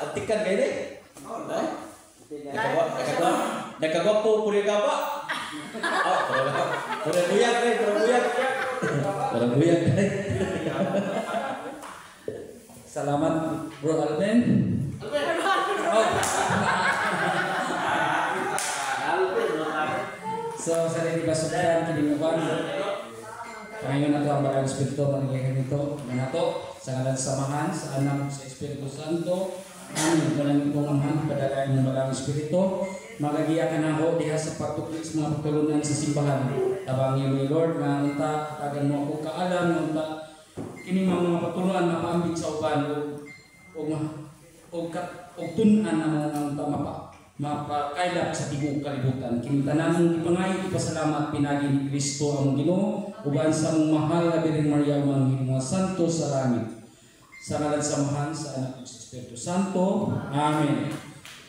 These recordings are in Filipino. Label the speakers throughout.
Speaker 1: Antikan kayo eh. Nagkagwapo puri ka ba? Pura buyag eh, pura buyag. Pura buyag eh.
Speaker 2: Salamat Bro Alvin. So sa rin ibasukan kinimukan. Ngayon na ito ang Banal Espiritu mangyayari nito nato sa ngalan samahan sa anak sa Espiritu Santo. Amin. Walang itungahan padalain ng Banal Espiritu. Magagiyakan ako diha sa pagtuklik sa mga pagtulunan sa simbahan. Tabangin mo Lord nga unta tagan mo ako kaalam nga unta kini mga pagtulunan mapaambit sa uban o tunan na mga unta mapakailap sa tibok kalibutan. Kini tanan ipangayo ipasalamat pinagi ni Kristo ang Ginoo uban sa mahal na Birhen Maria ang mga santo sa langit. Sa ngalan samahan sa anak ng Espiritu Santo. Amen.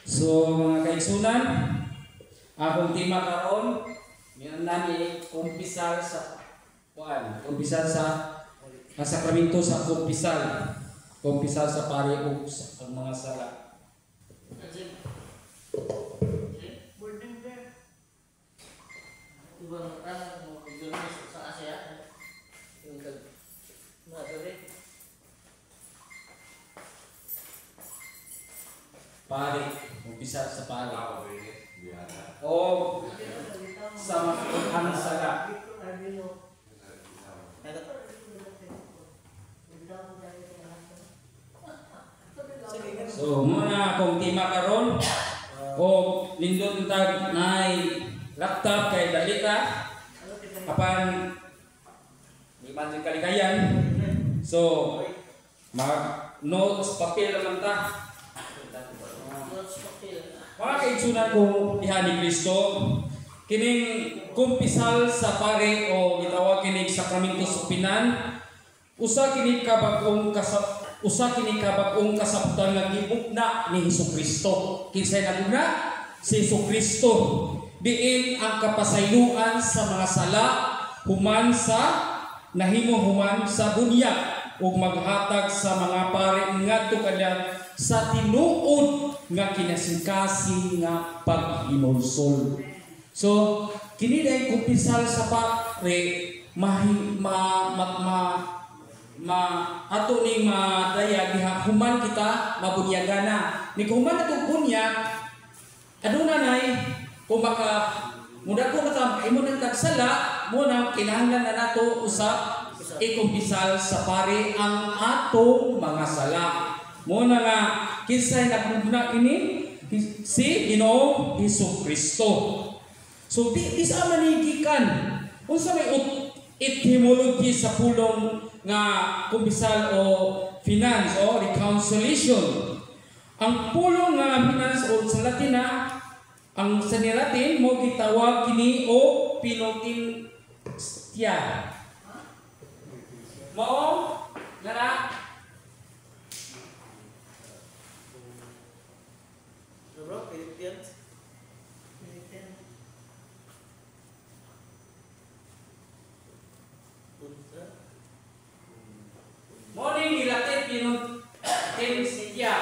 Speaker 2: So mga kaigsunan, akong tema karon meron nani kumpisal sa kumpisal sa sakramento sa kumpisal sa pari ug sa mga sala. Pari, umpisa sa pari. O sa mga sala. So muna akong tema karon o lindot tag nay laptop kay dali ka apan di man kalikayan. So notes papel naman ta. Mga kaigsunan ko diha ni Kristo, kining kumpisal sa pare o gitawag kining sakramento sa pinan, usa kini kabag-ong kasaputan nga gibugna ni Hesukristo. Kinsay nagugna? Si Hesukristo. Diin ang kapasayloan sa mga sala human sa nahimo human sa bunyag ug maghatag sa mga pare ngadto kadya sa tinuod nga kinasingkasi nga paghinulsol. So kini day kumpisal sa pare ato ni madaya diha human kita mabunyagana ni human ato bunyag aduna nay kung baka muda ko na imo nang tagsala mo nang kinahanglan na nato usap ikumpisal sa pare ang atong mga sala. Mo na nga kinsay nagugna ini si Ginoong Hesukristo. So di sa manigikan unsa may etymology sa pulong nga kumpisal o finance o reconciliation. Ang pulong nga finance o sa Latina ang sa Latin mo gitawag kini o pinotintia. Mao ngara morning dilatih pinotensia.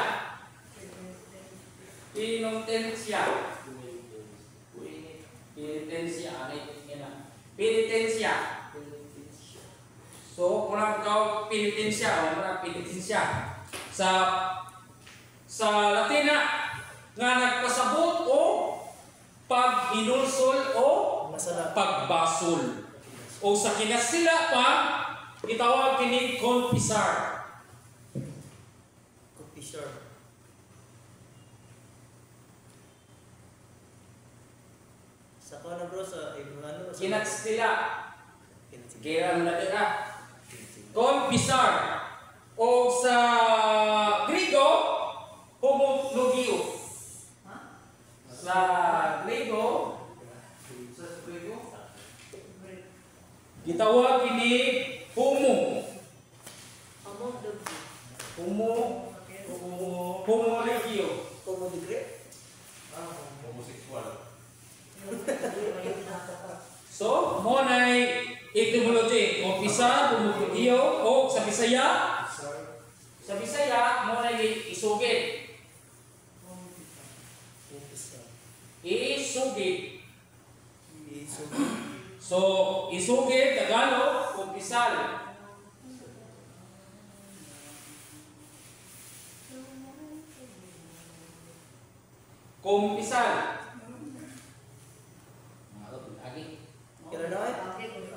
Speaker 2: Penitensia. So, muna kau penitensia, sa Latina nga nagpasabot o paghinulsol o pagbasol. O sa kinasila pa itawag kini confessor.
Speaker 3: Sa kana bro sa ano
Speaker 2: Kinasila. Kaya na confessor. O sa Griego homologio. Sa Griego gitawag kini homologio.
Speaker 1: Homoseksual.
Speaker 2: So, mo nay etymology, confessor, homologio o sa Bisaya mo nay isugid. isugid?
Speaker 3: Isugi.
Speaker 2: So, isugid, Tagalog, kumpisal. Kumpisal.
Speaker 3: Kira na eh?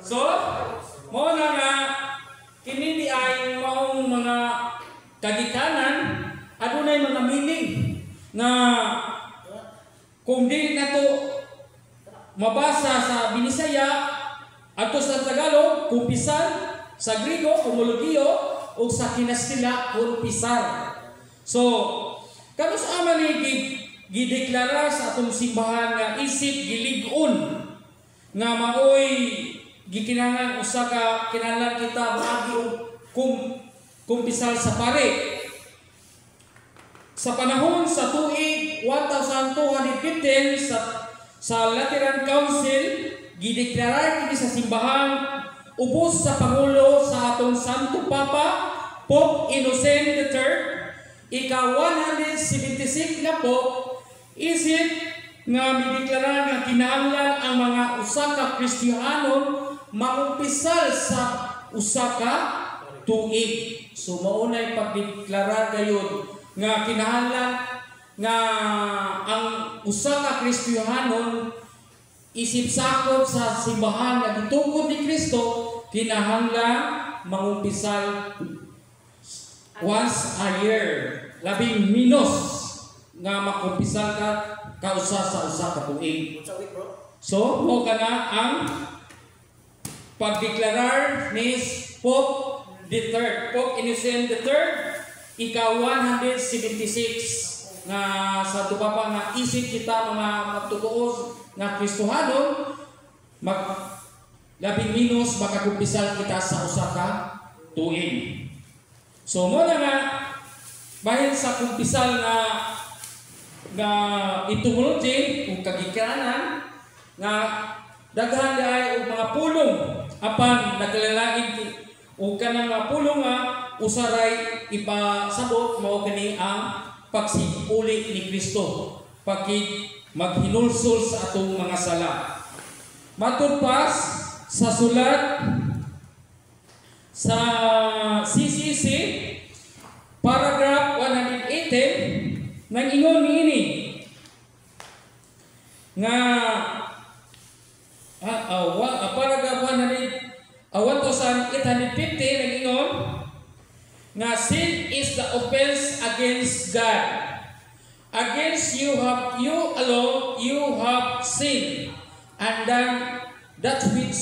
Speaker 2: So, mo na nga, kini di ay maong mga kagikanan, adunay mga meaning na kung di na to mabasa sa Binisaya ato sa Tagalog, kumpisal, sa Grigo, homologio, o sa Kinastila, kumpisar. So, kano sa ama ni gideklara sa atong simbahan nga isip gilig-on nga maoy gikinahanglan usa ka kinahanglan kita maagi og kumpisal sa pare. Sa panahon sa tuig 1215 sa Lateran Council gideklara kini sa simbahan ubos sa pangulo sa atong Santo Papa Pope Innocent III ika-176 na Pope isip nga mideklara nga kinahanglan ang mga usa ka Kristiyanon maumpisal sa usa ka tuig. So maunay pagdeklara gayon nga kinahanglan nga ang usa ka Kristiyanon isip sakop sa simbahan nga gitungkod ni Kristo kinahanglan mangumpisal once a year, labing minus nga makumpisal ka usa sa usa ka tuig. So mo kana ang pagdeklarar ni Pope III, Pope Innocent III, ika-176 nga sa Papa nga isip kita mga magtutuos nga Kristohano labing minus makakumpisal kita sa usa ka tuig. So mo na nga bahin sa kumpisal nga etymology kung kagikanan nga daghan ay og mga pulong apan naglalagid og kanang mga pulong nga usaray ipasabot mao kani ang pagsipuli ni Kristo pagkid maghinulsol sa atong mga sala. Matud pas sa sulat sa CCC paragraph 118 nang ingon niini nga paragraph 1850 nang ingon nga sin is the offense against God. Against you alone you have sinned and done that which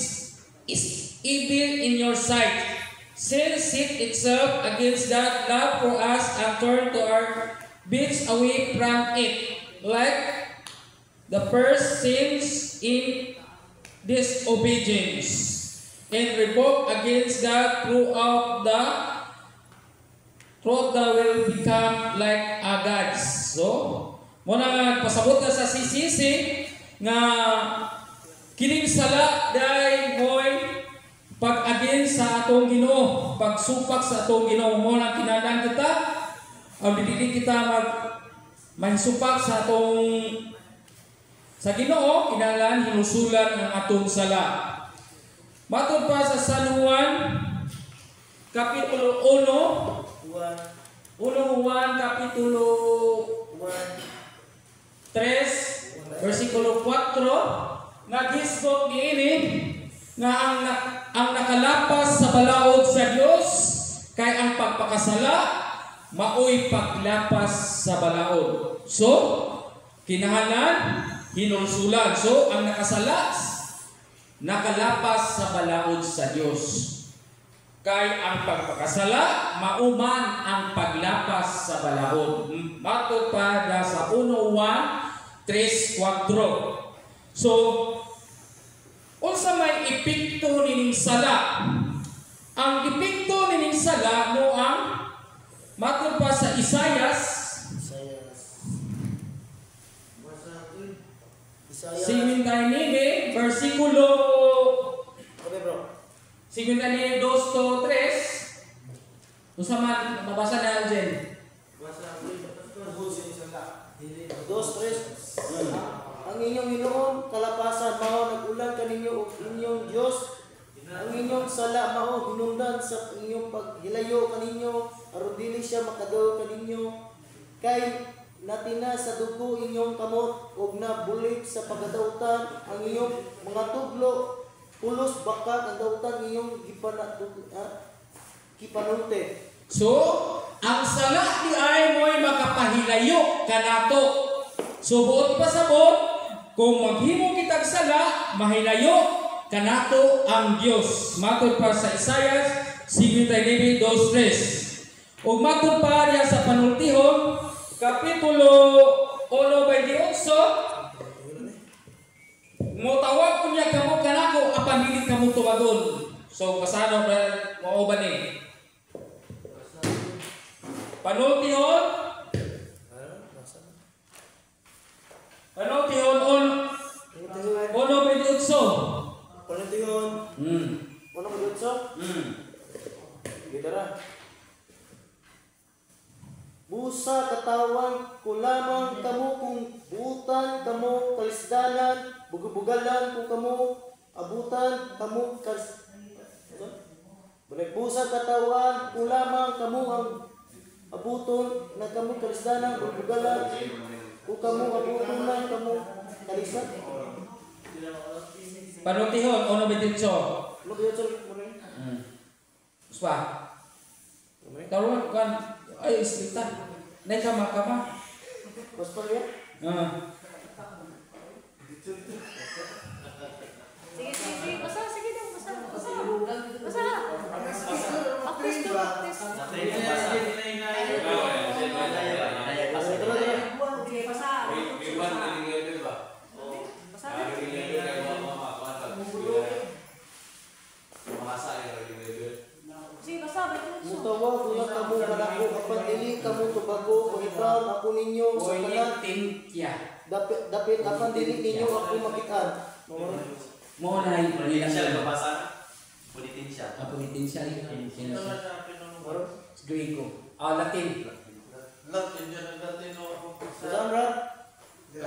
Speaker 2: is evil in your sight. Sin set itself against that love for us and turned to our backs away from it, like the first sins in disobedience, and revolt against God throughout the will become like a gods. So, muna pasabot na sa CCC nga kining sala dai moy pag-again sa atong Ginoo, pagsupak sa atong Ginoo mo na kinahanglan kita ang dili kita magsupak sa atong sa Ginoo, kinahanglan hinusulan ang atong sala. Matud pa sa San Juan kapitulo 1 kapitulo 3 versikulo 4 nagisbot niini nga ang nakalapas sa balaod sa Dios kay ang pagpakasala maoy paglapas sa balaod. So kinahanglan hinulsulan. So ang nakasala nakalapas sa balaod sa Dios. Kay ang pagpakasala mauman ang paglapas sa balaod. Matud pa sa 1:3-4. So unsa may epekto nining sala? Ang epekto nining sala mo ang matud pa sa Isaias 59 versikulo 59 2-3. Unsa man mabasa na Aljen?
Speaker 3: 2-3. Ang inyong Ginoo sa inyong paghilayo kaninyo aron dili siya makadaw kaninyo kay natina sa dugo inyong kamot ug nabulig sa pagadautan ang inyong mga tublo pulos baka ang dautan inyong gipanulti.
Speaker 2: So, ang sala ni ay mo'y makapahilayo kanato. So, buot pa sabot, kung maghimo kitag sala, mahilayo kanato ang Dios. Matod pa sa Isaiah 59:2-3. Ug matod pa diya sa panultihon, kapitulo 1:28, mutawag ko niya kamo kanako apan dili kamo tuwagon. So, pasano ba mao ba ni? Panultihon 1:28.
Speaker 3: Panultihon. Ano ba dito? Gitara. Busa katawan ko lamang kamo kung buutan kamo kalisdanan, bugabugalan kung kamo abutan kamo busa katawan ko lamang kamo ang abuton na kamo kalisdanan, bugabugalan kung kamo abuton lang kamo kalisdanan.
Speaker 2: Panultihon 1:28.
Speaker 3: Ano ba dito?
Speaker 2: Uspa. Karon kan ay islita. Nay kama.
Speaker 3: Mas pa ya?
Speaker 4: Sige, basa, sige dong, basa. Aktis to, aktis.
Speaker 3: Mutawag ko lang kamo kanako apan dili kamo tubago o ibaw ako ninyo sa tanan. Dapit apan dili ninyo ako makitaan.
Speaker 2: Mo na ay
Speaker 5: Siya nabasa. Pulitin siya.
Speaker 2: Pulitin siya. Griego. Latin.
Speaker 5: Latin dyan, Latin o.
Speaker 3: Saan ra?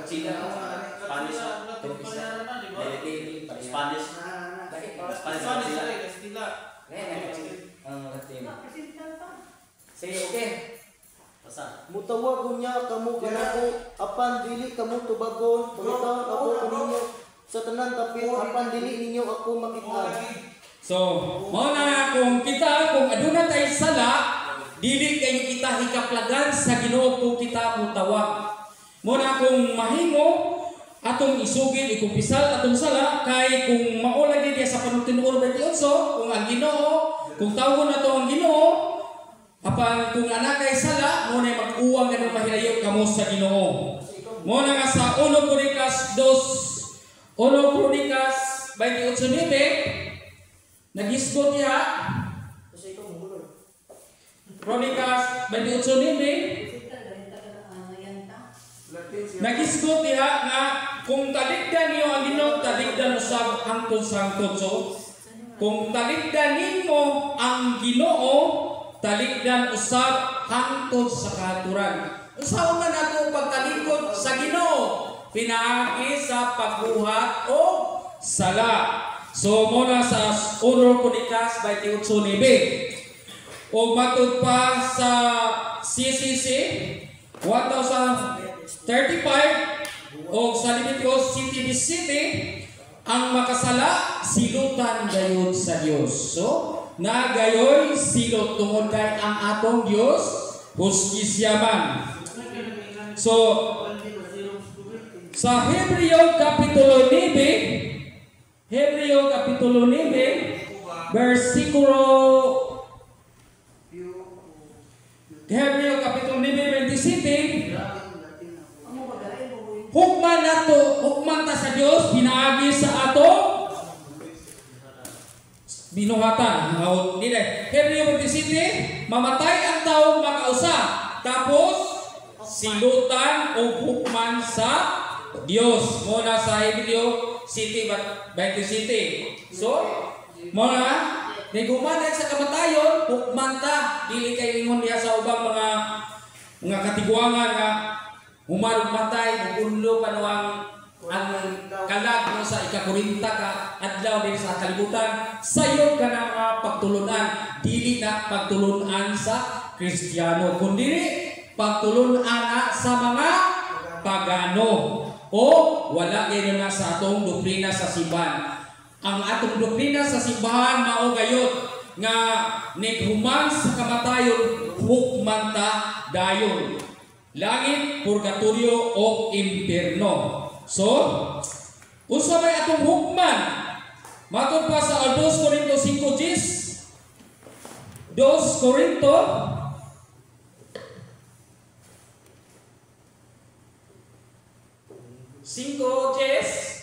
Speaker 2: China.
Speaker 5: Spanish. Spanish.
Speaker 2: Latin. Sige, okay.
Speaker 3: Mutawag ko niya kamo kanako apan dili kamo tubagon pagitaon ako kaninyo sa tanan dapit apan dili ninyo ako makitaan.
Speaker 2: So, mao na kung aduna tay sala, dili kayo kita hikaplagan sa Ginoo kung kita mutawag. Mao na kung mahimo atong isugid ikupisal atong sala kay kung mao lagi diya sa panultihon 28 kung ang Ginoo, kung tawgon nato ang Ginoo, apan kung ana kay sala, mo na mag-uwang ganun mahilayo kamo sa Ginoo. Mo na nga sa 1 Kronikas 28:9, nagisgot diha. Kronikas 28:9, nagisgot diha nga kung taligdan niyo ang Ginoo, taligdan usab hangtod sa hangtod. So, kung taligdan ninyo ang Ginoo, taligdan usab hangtod sa katuran. Usaw man nato pagtalikod sa Ginoo, pinaagi sa pagbuhat o sala. So muna sa 1 Kronikas 28:9. O matud pa sa CCC 1035 o sa Leviticus City, ang makasala silutan gayud sa Dios. So na gayoy silot tungod kay ang atong Dios hustisyaman. So sa Hebreo kapitulo 9 versikulo Hebreo kapitulo 9:27, hukman ta sa Dios pinaagi sa ato binuhatan. Hebreo 27, mamatay ang taong makausa, tapos silutan o hukman sa Dios. Muna sa Hebreo City 27. So, muna nigumanay sa kamatayon, hukman ta, dili kay ingon diha sa ubang mga katiguangan nga humarog matay, mugunlo panuang ang kalag mo sa ika-40 ka adlaw din sa kalibutan sayod ka na mga pagtulunan dili na pagtulunan sa Kristiyano kundi pagtulunan na sa mga pagano o wala kayo na sa atong doktrina sa simbahan. Ang atong doktrina sa simbahan mao gayud nga nighuman sa kamatayon hukman ta dayon langit, purgatorio o impierno. So, unsa may atong hukman? Matod pa sa 2 Corinto 5:10. 2 Corinto 5:10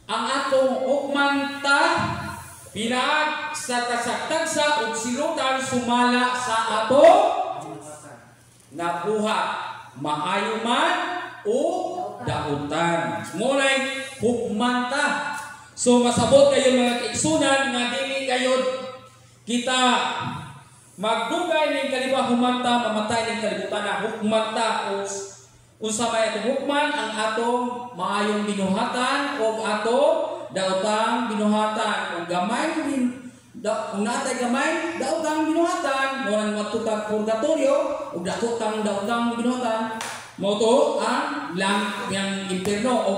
Speaker 2: ang atong hukman ta pinag sa tagsa ug silutan sumala sa ato nabuhat maayo man o dautan. Munay hukman ta. So masabot kayo mga kaigsunan nga dili kayo kita magdugay ning kaliwa humanta mamatay ning kalibutan na hukman ta o unsa may atong hukman ang atong maayong binuhatan o ato daotang binuhatan o gamay din kung natay gamay daotang binuhatan mo nang matutang purgatorio o dakotang daotang binuhatan mo to ang lang yang impierno o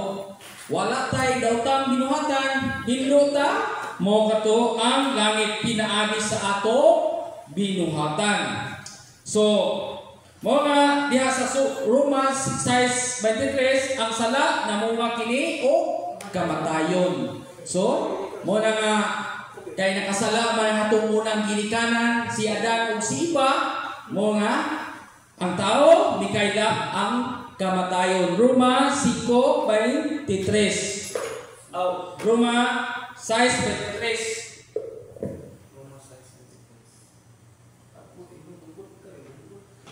Speaker 2: wala tay daotang binuhatan hinluta mo kato ang langit pinaagi sa ato binuhatan. So mga diha sa Roma 6:23 ang sala na mga kini o kamatayon. So mo na nga kay nakasala man ang atong unang ginikanan si Adan ug si Eva mo nga ang tao ni kaila ang kamatayon. Roma 5:23. Roma 6:23.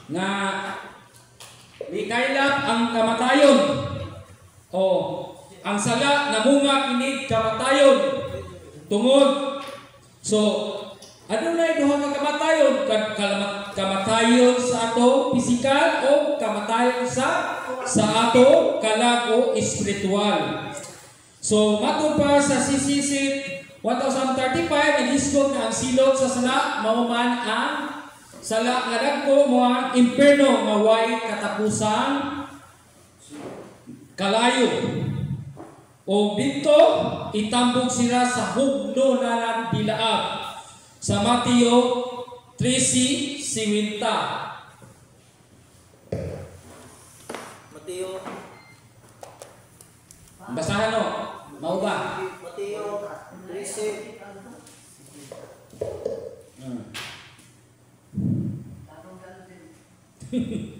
Speaker 2: Nga mikailap ang kamatayon o ang sala namunga kini kamatayon tungod so adunay duha ka kamatayon kamatayon sa ato pisikal o kamatayon sa ato kalag o espiritual. So matud pa sa CCC 1035 nagisgot na ang silot sa sala mao man ang sala nga dagko mo ang impierno nga way katapusan kalayo o dito itambog sila sa hugno na bilaab sa Mateo 13:50.
Speaker 3: Mateo
Speaker 2: basahan no mao ba
Speaker 3: Mateo 13.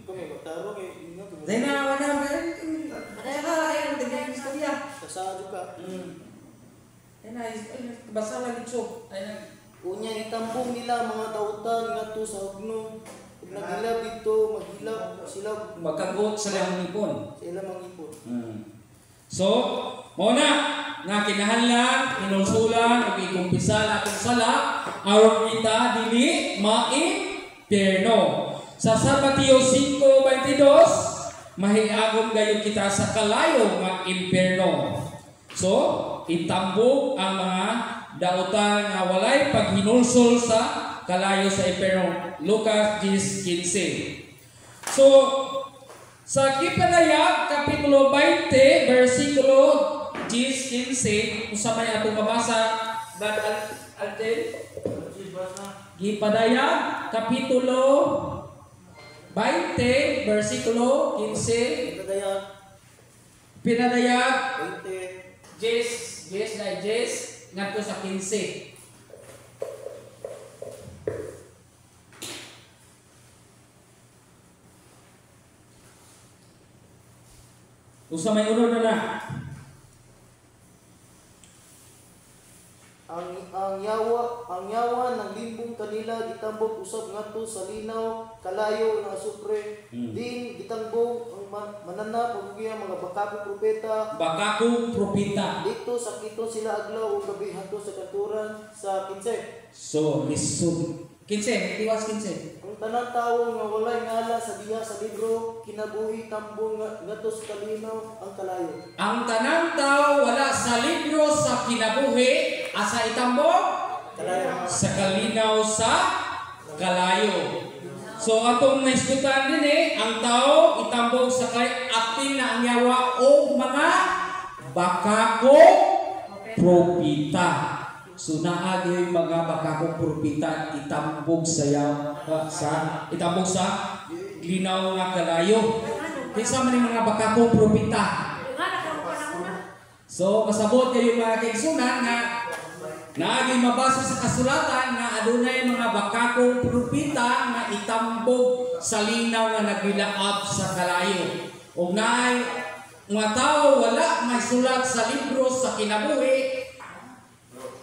Speaker 3: Kami magtaro kay inyo
Speaker 2: Dahil na wala ayun tingnan istorya.
Speaker 3: kasado ka.
Speaker 2: Basa lang ito.
Speaker 3: Unya itambong nila mga dautan ngadto sa hugno. Ug naghilab dito, maghilab sila
Speaker 2: Magkagot sa lang nipon.
Speaker 3: sila mangipon.
Speaker 2: So, muna nga kinahanglan kinulsulan ug ikumpisan atong sala aron kita dili ma-impierno. Sa Mateo 5:22 mahiagom gayon kita sa kalayo nga impierno. So, itambog ang mga dautan nga walay paghinulsol sa kalayo sa impierno. Lucas 10:15. So, sa Kipadayag kapitulo 20 bersikulo 10:15 usa may atong mabasa bad alten Kipadayag kapitulo 20 bersikulo 15 Pinadayag 10 ngadto sa 15. Usa may unod na
Speaker 3: ang yawa ng limbong kanila gitambog usab ngadto sa linaw kalayo ng asupre. Din gitambog ang mananap ug mga bakakong propeta. Dito sa kito sila adlaw ug gabi hadto sa kanturan sa 15.
Speaker 2: So, lisod 15, tiwas 15.
Speaker 3: Ang Ang tanang tawo nga walay ngala sa diha sa libro kinabuhi tambong ngatos kalinaw ang kalayo.
Speaker 2: Ang tanang tao wala sa libro sa kinabuhi asa itambong
Speaker 3: Kalayo.
Speaker 2: sa kalinaw sa kalayo. So atong naiskutan din ang tao itambong sa kay apil na ang yawa o mga bakako propita. So naagi mga bakako propita itambong sa itambong sa linaw nga kalayo. Kinsa man yung mga bakako propita. So kasabot kayo mga kaigsunan nga naagi mabasa sa kasulatan nga adunay mga bakakong propita nga itambog sa linaw nga nagbilaab sa kalayo. Ug naay mga tao wala may sulat sa libro sa kinabuhi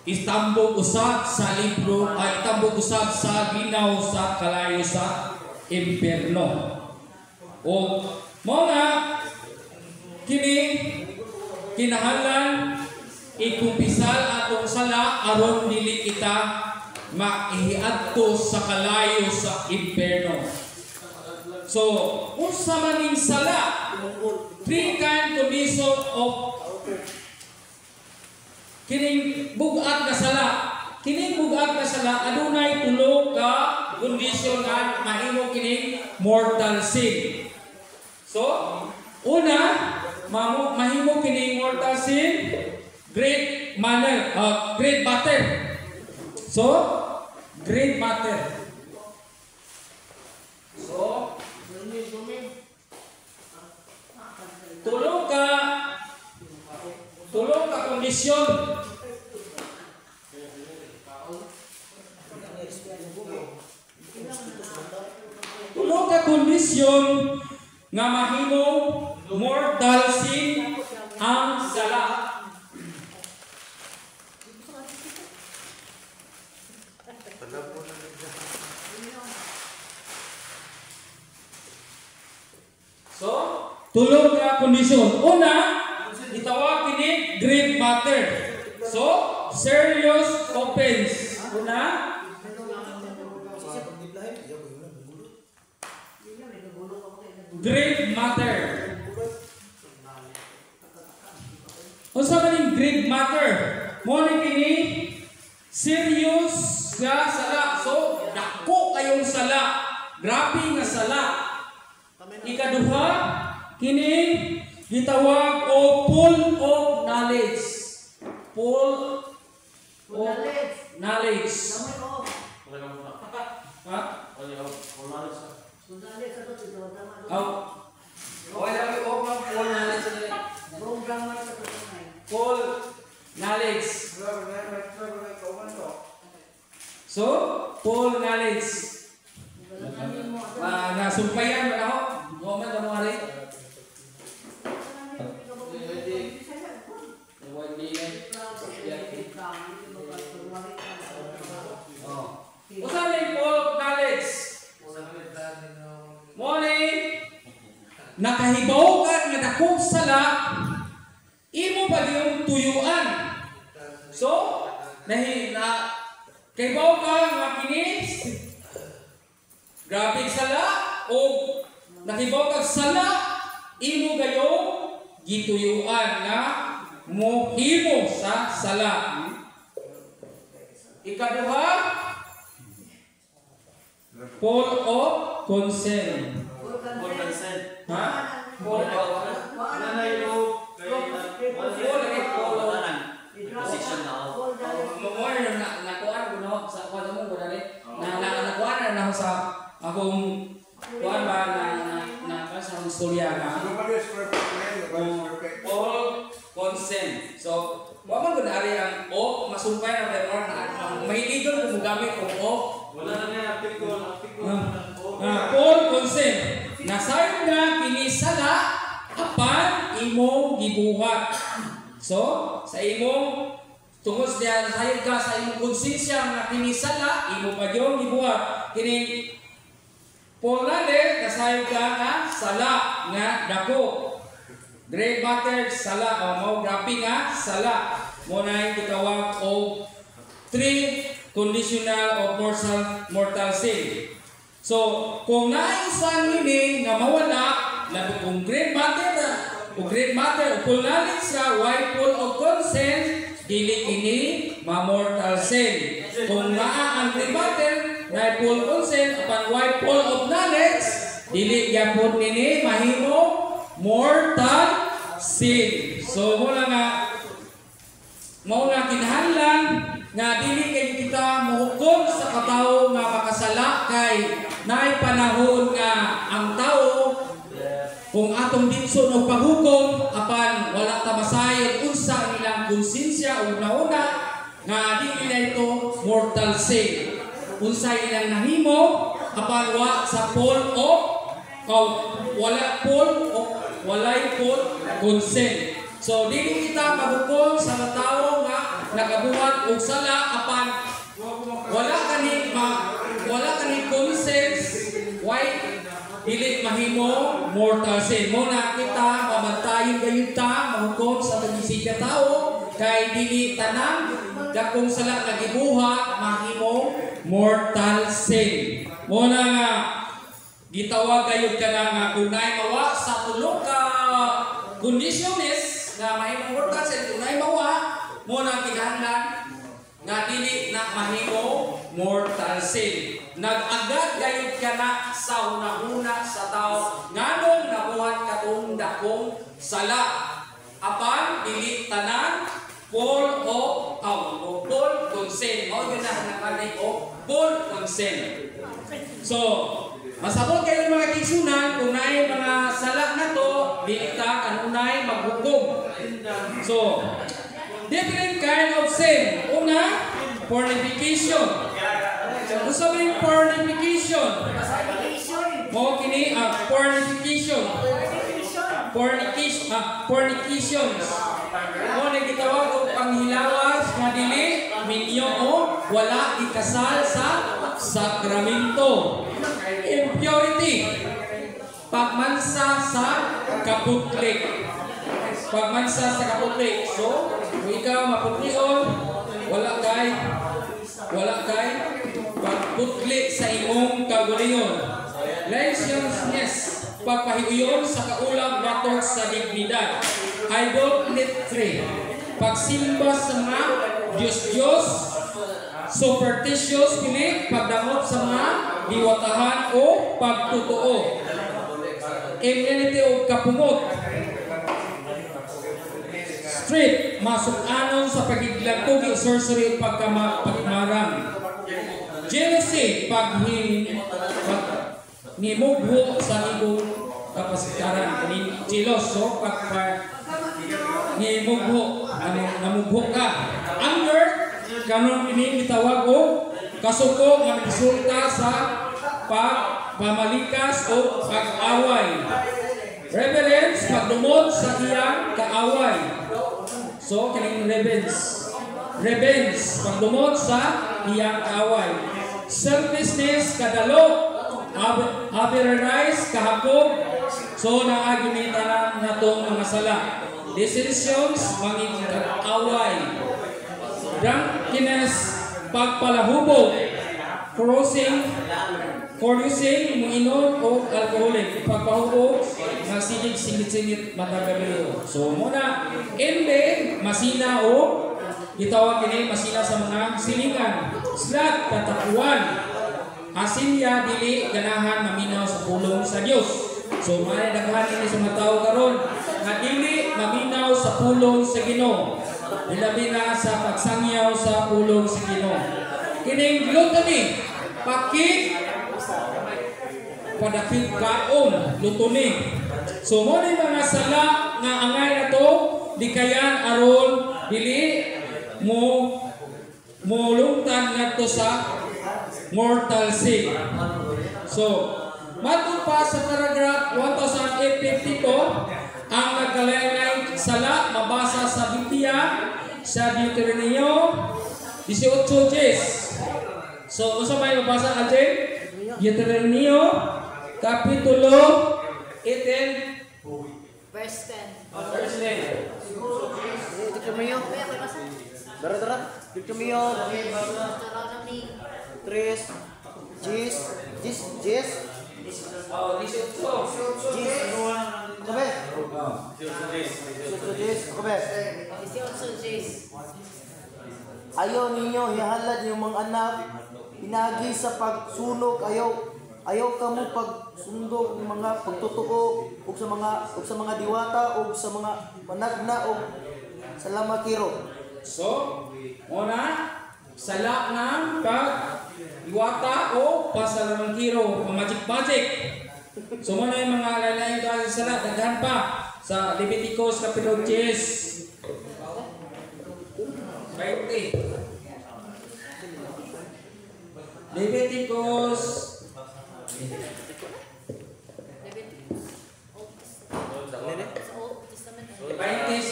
Speaker 2: itambog usab sa libro ay itambog usab sa linaw sa kalayo sa impierno. O mga kini kinahanglan ikumpisal atong sala aron dili kita maihiadto sa kalayo sa impierno. So, unsa man ning sala? Three kind condition of kining bugat nga sala. Kining bugat nga sala adunay tulo ka kondisyon nga mahimo kining mortal sin. So, una, mahimo kining mortal sin great matter. So, great matter. So, tulong ka kondisyon. Tulong ka kondisyon nga mahimo mortal sin ang sala. So, tulong ka kondisyon. Una, itawag kini grave matter. So, serious offense. Una, grave matter. Unsa man ning grave matter? Mo ni kini serious nga sala. So, dako kayong sala. Grabe nga sala. Ikaduha, kini gitawag o full of knowledge. Full of knowledge. Ha? Full knowledge. So, full knowledge. Nasumpayan ba ako? Moment na mo hari. Usa ni full knowledge. Morning. Nakahibaw ka nga dakong sala imo pa yung tuyuan. So, kahibaw ka nga kini grabe sala o nakibaw kag sala imo gayong gituyuan na mohimo sa sala. Ikaduha, full of consent.
Speaker 5: Full consent.
Speaker 2: Ha? Full of
Speaker 5: Nanay lo position na ako.
Speaker 2: More na nakuan ko no sa kuan mo ko dali. Nakuan na ako sa akong kuan ba na sa istorya na all consent. So, wa man gud ari ang o masumpay na tayo ang mahiligon kung gamit ang o.
Speaker 5: Wala na nga article
Speaker 2: All consent. Nasayod na kini sala apan imong gibuhat. So, sa imong tungod sa sayod ka sa imong konsensya nga kini sala imo pa gyud gibuhat. Kini Polnade, kasayod ka nga sala nga dako. Grave matter, sala. O mo, grabe nga, sala. Mo na yung kitawag o 3 conditional of mortal sin. So, kung naisan nini nga mawala, labi kung great matter, o great matter, o full knowledge sa why full of consent, dili kini ma-mortal sin. Kung naa ang great matter, na full consent, upon why full of knowledge, dili yapon nini mahimo mortal sin. So, mula kinahanglan nga dili kay kita mohukom sa katawo nga makasala kay naay panahon nga ang tao kung atong ditso og paghukom apan wala ta masayon unsa ilang konsensya una-una nga dili na ito mortal sin. Unsa ilang nahimo apan wa sa full of walay full consent. So dili kita maghukom sa tawo nga nakabuhat og sala apan wala kani consent why dili mahimo mortal sin. Muna kita mabantayon gayud ta mahukom sa tagisig tawo kay dili tanan dakong sala nagibuhat mahimo mortal sin. Muna nga gitawag gayud kana nga kunay mawa sa tulo ka kondisyones na mahimo mortal sin kunay mawa mo na kinahanglan nga dili na mahimo mortal sin. Nag-agad gayud kana sa una-una sa tao nganong nabuhat katong dakong sala apan dili tanan full consent. Mao gyud na nakalay o full consent. So masabot kayo mga kigsunan kung naay mga sala na to dili ta kanunay maghukom. So different kind of sin. Una, fornication. Ano sabihin fornication? Mo kini fornication. Fornications. Mo na gitawag og panghilawas nga dili minyo o wala ikasal sa sakramento. Impurity. Pagmansa sa kaputlik. Pagmansa sa kaputlik. So, kung ikaw maputlion, wala kay pagputli sa imong kagulingon. Licentiousness, pagpahiuyon sa kaulang batok sa dignidad. Idolatry, pagsimba sa mga Diyos-Diyos. Superstitious, pagdamot sa mga diwatahan o pagtutuo. Immunity o kapumot. Street, masuk-anon sa pagiglatog, sorcery, pagkamarang. Jealousy, nimugho sa ibong kapasikaran. Jealous, so nimugho, namugho ka. Anger, kanon ini gitawag o kasuko nga resulta sa pagpamalikas o pag-away. Rebellions, pagdumot sa iyang kaaway. So, kining revenge, pagdumot sa iyang kaaway. Selfishness, kadalo. Avarice, kahapog. So, naagimitan na natong mga sala. Dissensions, manging-away. Drunkenness, pagpalahubog. Carousing, muinom o alcoholic. Pagpahubog, sigit-sigit matagabilo. So muna, envy, masina o gitawag kini masina sa mga silingan. Slat, katapuan. Asinya, dili, ganahan, maminaw sa pulong sa Diyos. So may daghan ini sa mga tao karon nga dili maminaw sa pulong sa Ginoo. Ilabi na sa pagsangyaw sa pulong sa Ginoo. Kining gluttony, padapit kaon, lutuni. So mo ni mga sala nga angay na to di kayan aron dili mo lungtan ngadto sa mortal sin. So matud pa sa paragraph 1852 ang nagkalain sala mabasa sa Biblia sa Deuteronomio 18:10. So unsa may mabasa natin? Deuteronomio Kapitulo 18
Speaker 4: Verse 10.
Speaker 2: verse 10.
Speaker 3: Deuteronomio. Dara. Deuteronomio 3, 10. Jis.
Speaker 2: Oh, 18.
Speaker 3: Jis. Kabe.
Speaker 2: Oh.
Speaker 3: 18 Jis. Kabe.
Speaker 4: 18 J's.
Speaker 3: Ayaw ninyo ihalad yung mga anak. Pinagi sa pagsunog. Ayaw ka mo pagsundog ng mga pagtutuo o sa mga diwata o sa mga managna o sa lamakiro.
Speaker 2: So, una, sala ng pag-iwata o pasalamangkiro, magic. So, muna yung mga lalayong klase sala, daghan pa sa Leviticus Kapitulo 10. 20. Leviticus
Speaker 4: Sa Old Testament.
Speaker 2: 26.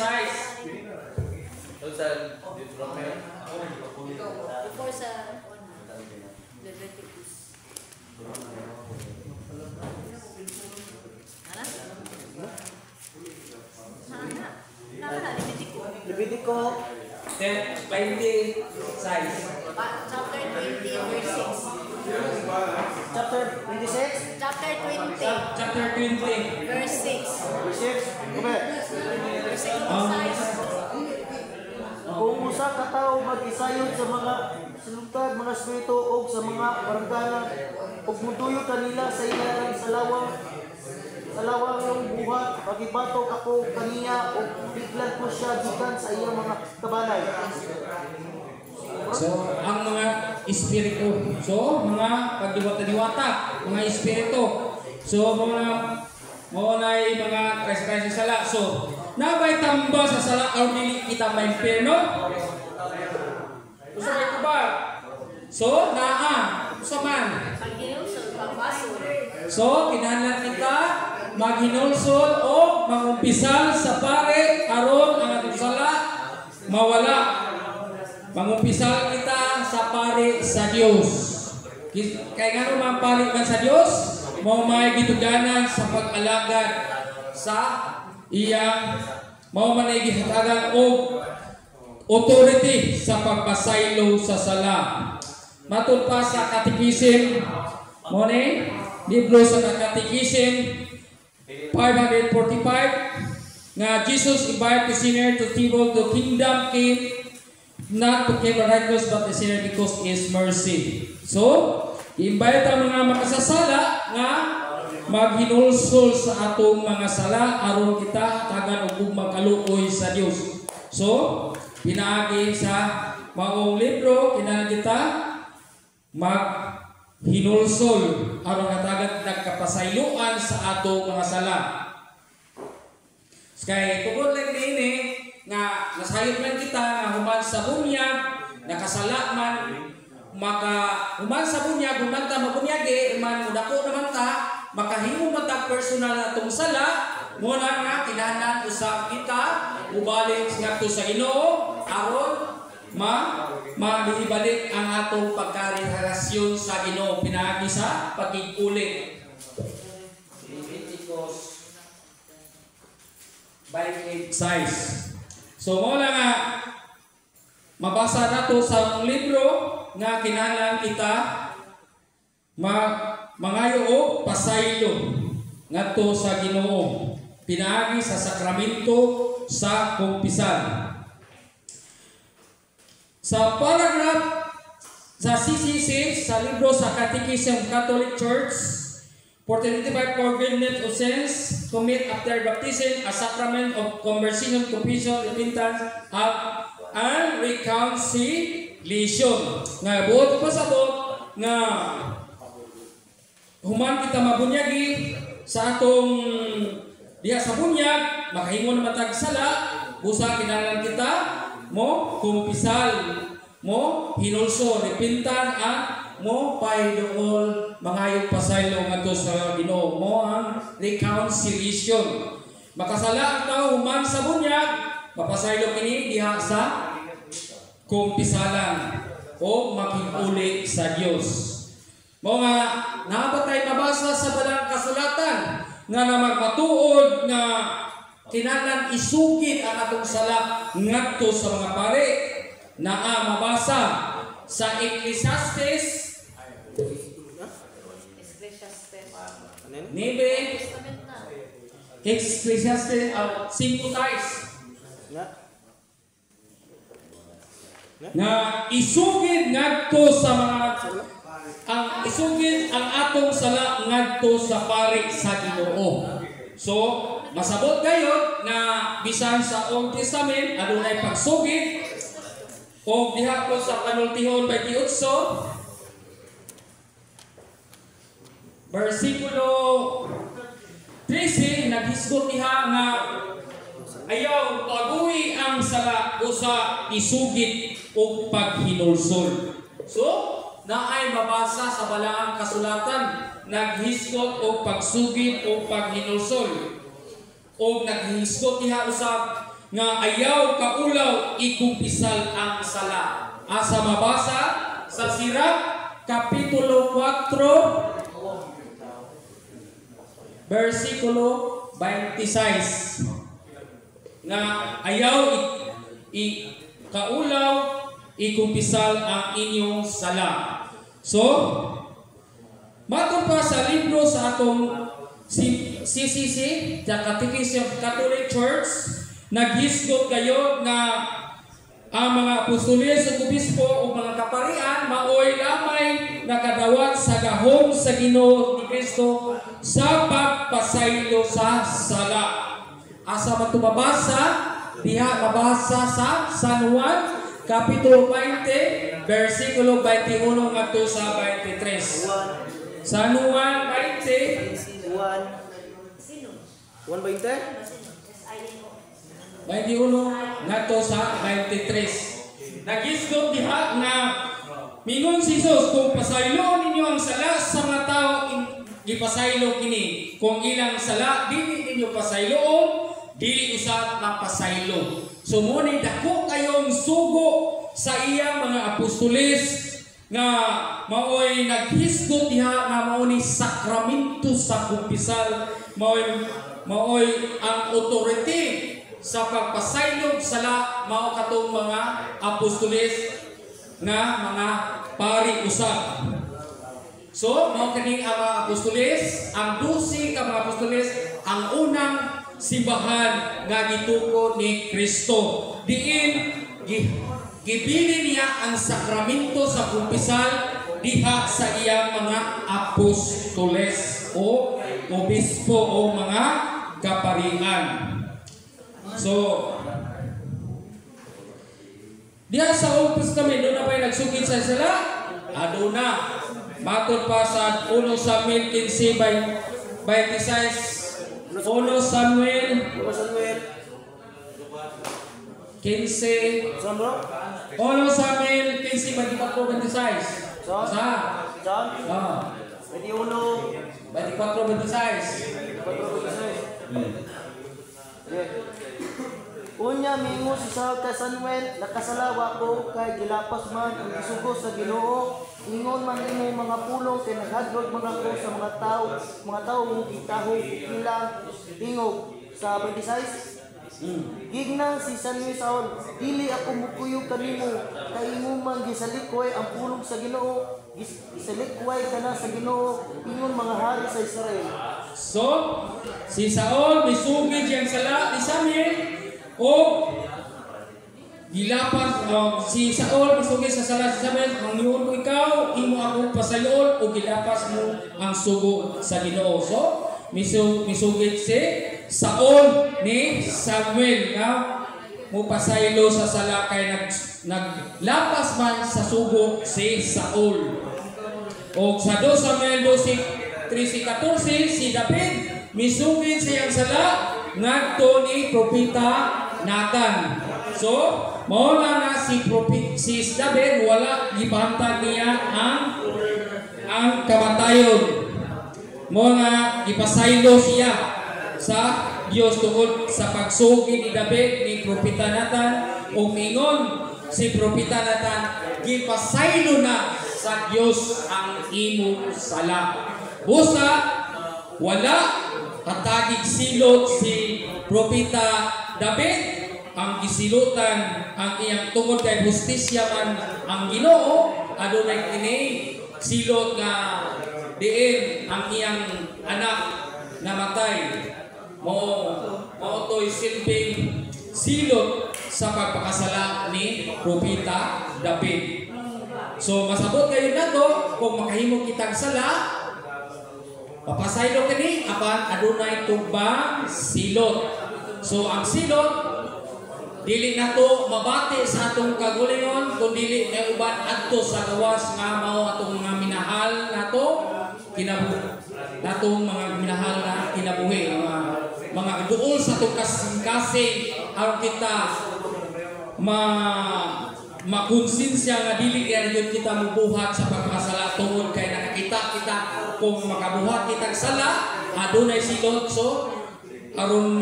Speaker 4: Before sa Leviticus.
Speaker 3: Levitico
Speaker 2: Then 20 size.
Speaker 4: Chapter 20, verse 6.
Speaker 3: chapter 26
Speaker 4: Chapter 20,
Speaker 2: Chapter 20.
Speaker 4: verse 6.
Speaker 3: verse 6. Kabe.
Speaker 4: Verse 6 size.
Speaker 3: Kung usa ka tawo mag-isayod sa mga silugtad, mga espiritu o sa mga barangana ug mutuyo kanila sa ilang salawang yung buhat, pagibatok ako kaniya o biglan ko siya gikan sa iyang mga kabanay.
Speaker 2: So, ang mga espiritu. So, mga pagdiwata-diwata, mga espiritu. So, mga tres-tres sala. So, nabay tamba sa sala o dili kita may impierno? Gusto kayo ko ba? So, sa man.
Speaker 4: Pag-hinusol, pagpasol.
Speaker 2: So, kinahanglan kita maghinulsol o mangumpisal sa pare aron ang atong sala mawala. Mangumpisal kita sa pare sa Dios. Kaya nga naman pare man sa Dios, mao may gituganan sa pag-alagad sa iyang mao man ay gihatagan og authority sa pagpasaylo sa sala. Matud pa sa Catechism mo ni libro sa Catechism 545 nga Jesus invited the sinner to table the kingdom came not to keep the righteous but the sinner because is mercy. So, i-invite ang mga makasasala nga maghinulsol sa atong mga sala aron kita tagan og magkaluoy sa Dios. So, pinaagi sa maong libro kinahanglan kita maghinulsol aron katagan nagkapasayloan sa atong mga sala. Kay tungod lang niini nga nasayop man kita nga human sa bunyag nakasala man human sa bunyag human ta mabunyagi human mudako naman ta makahimo man ta personal atong sala mo na nga kinahanglan usab kita ubalik ngadto sa Ginoo aron mabalik ang atong pagkarelasyon sa Ginoo pinaagi sa pagig-uli. Leviticus 28 size. So mo na nga mabasa nato sa libro nga kinahanglan kita mangayo og pasaylo ngadto sa Ginoo pinaagi sa sakramento sa kumpisal. Sa paragraph sa CCC sa libro sa Catechism Catholic Church 425 forgiveness of sins commit after baptism a sacrament of conversion, confession, repentance and reconciliation. Nga buot pasabot nga human kita mabunyagi sa atong diha sa bunyag makahimo na matag sala busa kinahanglan kita mo kumpisal mo hinulso repentan at mo paydool mangayong pasaylo ngadto sa Ginoo mo ang reconciliation. Makasala ang tao human sa bunyag mapasaylo kini diha sa kumpisalan o makig-uli sa Dios. Mo nga naapatay mabasa sa balang kasulatan nga namagmatuod nga kinahanglan isugid ang atong sala ngadto sa mga pare mabasa sa Ecclesiastes Nebe,
Speaker 4: Testament na.
Speaker 2: Ecclesiastes, sympathize. Na isugid ngadto sa mga isugid ang atong sala ngadto sa pari sa Ginoo. So, masabot kayo na bisan sa Old Testament adunay pagsugid o diha ko sa Panultihon 28 versikulo 13 naghisgot diha nga ayaw paguhi ang sala usa isugid o paghinulsol. So, naay mabasa sa balaang kasulatan naghisgot o pagsugid o paghinulsol. O naghisgot diha usab nga ayaw kaulaw ikumpisal ang sala. Asa mabasa sa Sirach kapitulo 4 versikulo 26 nga ayaw kaulaw ikumpisal ang inyong sala. So, matong pa sa libro sa atong CCC, the Catechism of Catholic Church, naghisgot kayo nga ang mga apostoles o obispo o mga kaparian maoy lamay nakadawat sa gahom sa Ginoo ni Kristo sa pagpasaylo sa sala. Asa matubabasa diha mabasa sa San Juan kapitulo 20 versikulo 21 ngadto sa 23. San Juan 20 21 ngadto sa 23. Nagisgot diha nga mingon si Jesus kung pasayloon ninyo ang sala sa mga tao ipasaylo kini kung ilang sala dili ninyo pasayloon dili usab mapasaylo. Sumuni dako kayong sugo sa iyang mga apostoles nga maoy naghisgot diha nga mao ni sakramento sa kumpisal maoy ang authority sa pagpasaylog sala mao katong mga apostoles nga mga pari usab. So mao kini ang mga apostoles, ang 12 ka mga apostoles ang unang simbahan nga gituko ni Kristo. Diin gibili niya ang sakramento sa kumpisal diha sa iyang mga apostoles o obispo o mga kaparian. So, diha sa Old Testament doon na ba nagsugid sa sala? Aduna. Matod pa sa 1 Samuel 15 26 1 Samuel 15 1 Samuel 15 24-26 Sa?
Speaker 3: John 21
Speaker 2: 24-26
Speaker 3: Unya mingo si Saul kay Samuel, nakasalawa ko kay gilapas man ang isugo sa Ginoo. Ingon man imo mga pulong kay naghadlok mga ko sa mga tao mo gitaho ilang tingog sa 26. Gignang si Saul, dili ako mukuyog kanimo, kay imo man gisalikoy ang pulong sa Ginoo. Gisalikoy kana sa Ginoo, ingon mga hari sa Israel.
Speaker 2: So, si Saul misugid siyang sala ni Samuel o gilapas si Saul misugid sa sala si Samuel, mangniun ko ikaw, imo ako pasayon o gilapas mo ang sugo sa Ginoo. So, misugid si Saul ni Samuel nga mo pasaylo sa sala kay naglapas man sa sugo si Saul. O sa 2 Samuel 13:14 si David misugid siyang sala ngadto ni propeta Nathan. So, mao na si David wala gibantag niya ang kamatayon. Mao nga gipasaylo siya sa Dios tungod sa pagsugid ni David ni propeta Nathan ug mingon si propeta Nathan gipasaylo na sa Dios ang imo sala. Busa wala katagig silot si propeta David ang gisilutan ang iyang tungod kay justisya man ang Ginoo adunay kini silot nga diin ang iyang anak namatay. Mao to'y silbing silot sa pagpakasala ni Propeta David. So masabot kayo na to, kung makahimo kitang sala, papasaylo kini apan adunay tubang silot. So ang silot dili na to mabati sa atong kagulingon, kun dili na uban adto sa gawas nga mao atong mga minahal nato kinabuhi. Natong mga minahal na kinabuhi, mga duol sa atong kasing-kasing aron kita makonsensya nga dili kaya yun kita mubuhat sa pagkasala tungod kay nakakita kita kung makabuhat kitang sala adunay silot. So aron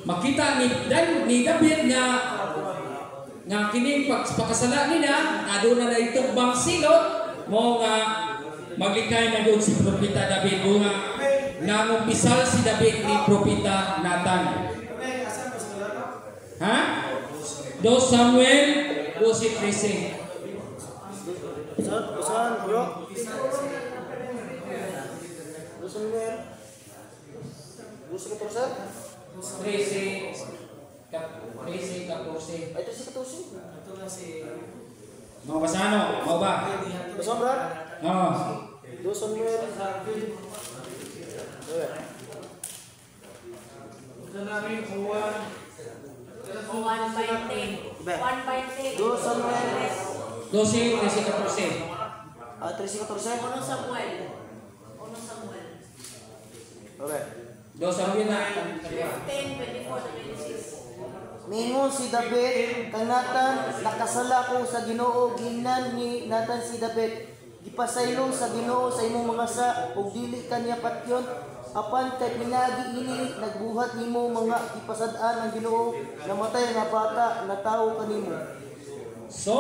Speaker 2: makita ni David nga kining pagkasala nila aduna na itubang silot mo nga maglikay na doon si Propeta David o nga nangumpisal si David ni Propeta Nathan. Ha? 2 Samuel 12:13.
Speaker 3: Saan, bro? 2 Samuel
Speaker 2: 13:14.
Speaker 3: Ay, ito si 14.
Speaker 2: Mga basano, mau ba?
Speaker 3: Basta, Brad?
Speaker 2: Oo.
Speaker 3: 2 Samuel.
Speaker 4: One fighting.
Speaker 3: 2 Samuel.
Speaker 2: 12:14.
Speaker 3: 13-14.
Speaker 4: Uno Samuel.
Speaker 3: Okay.
Speaker 2: 2 Samuel na
Speaker 4: 10:24-26.
Speaker 3: Mingon si David kang Nathan, nakasala ko sa Ginoo. Ginan ni Nathan si David, gipasaylo sa Ginoo sa imong mga sa ug dili kaniya patyon. Apan kay pinagi ini nagbuhat nimo mga ipasad-an ng Ginoo, namatay nga bata na tawo kanimo.
Speaker 2: So,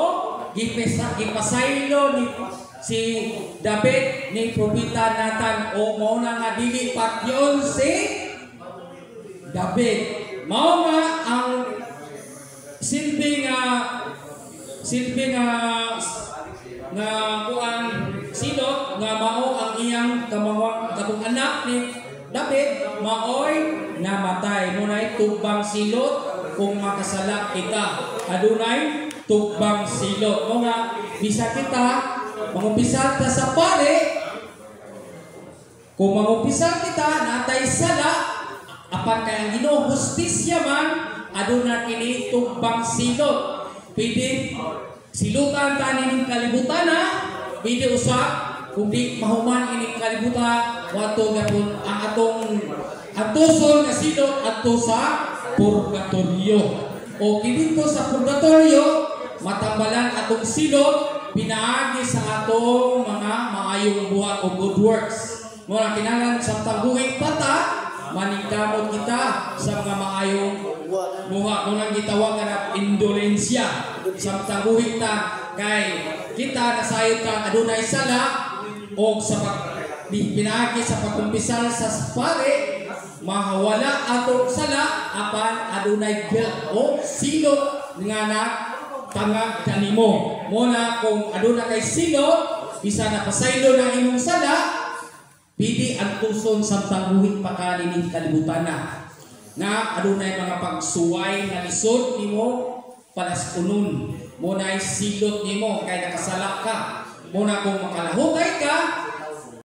Speaker 2: gipasaylo ni si David ni Propeta Nathan o mao na nga dili patyon si David. Mao nga ang silbi nga kuan silot nga mao ang iyang katong anak ni David maoy namatay. Munay tubang silot kung makasala kita. Adunay tubang silot. Mo nga bisa kita mangumpisal ta sa pare. Kung mangumpisal kita natay sala apan kay ang Ginoo hustisya man aduna kini tubang silot. Pwede silutan ta ning kalibutan na, pwede usab kung di mahuman ining kalibutan wato gapon ang atong atuson nga silot adto sa purgatorio. O dito sa purgatorio matambalan atong silot pinaagi sa atong mga maayong buhat o good works. Muna kinahanglan sa taguhig pata maningkamot kita sa mga maayong buhat. Munang gitawag na indolensya sa taguhig ta kay kita nasayod ka adunay sala o sa pinaagi sa pagkumpisal sa pare mahawala atong sala apan adunay guilt o silot nga tangag kanimo. Muna kung aduna kay silot bisa na pasaylo na imong sala pidi ang tuson sa tanguhit pakani ni kalibutan na adunay mga pagsuway na lisod nimo palaskunon. Muna silot nimo kay nakasala ka. Muna kung makalahugay ka